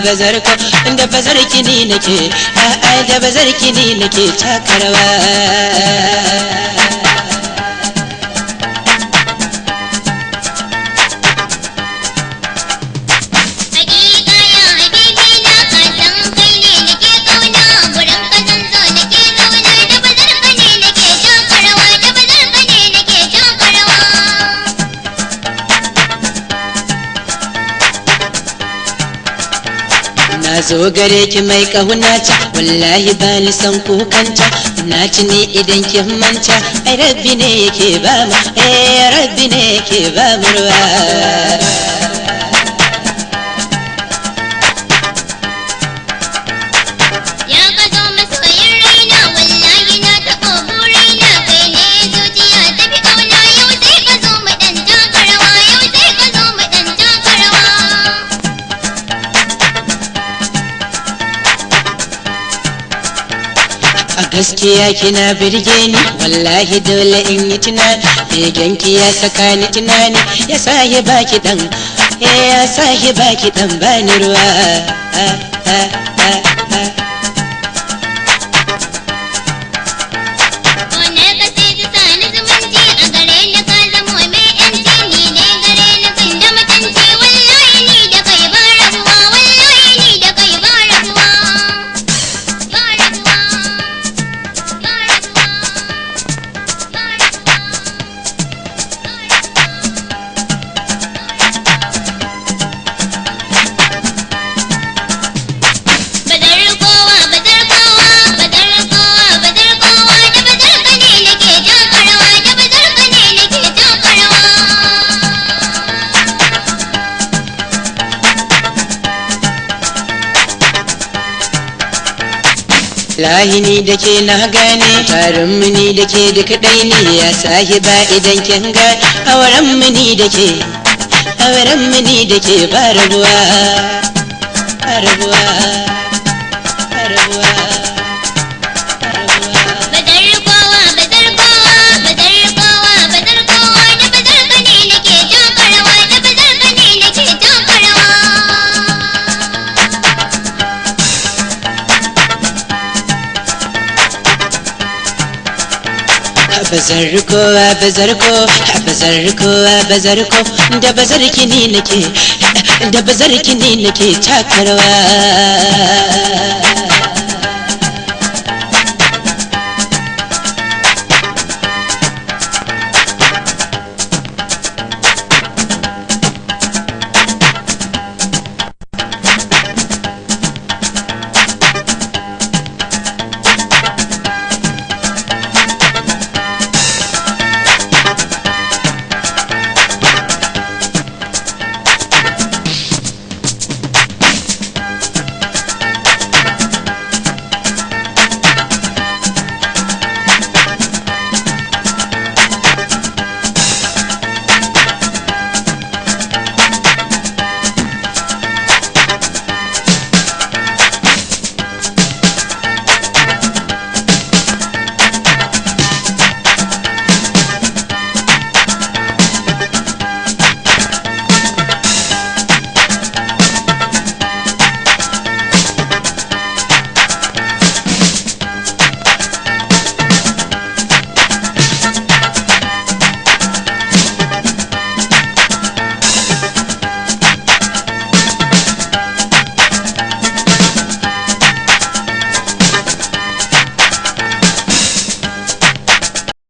bazar ko inda bazar kini nake da bazar kini nake takarwa zo gare ki mai kahunata wallahi ba ni san kukanta na ci ne idan kin manta ai rabbi ne yake ba mu rabbi ne yake ba mu ruwa gaskiya kina birge ni wallahi dole in yi tunani begenki ya saka ni tunani ya sahi baki dan ya sahi baki dan bani ruwa lahi ni da ke na gane farin mini da ke da kadai ne ya sahiba idan kin ga auren mini da ke ba rabuwa rabuwa rabuwa bazar ko da bazar kini nake takarwa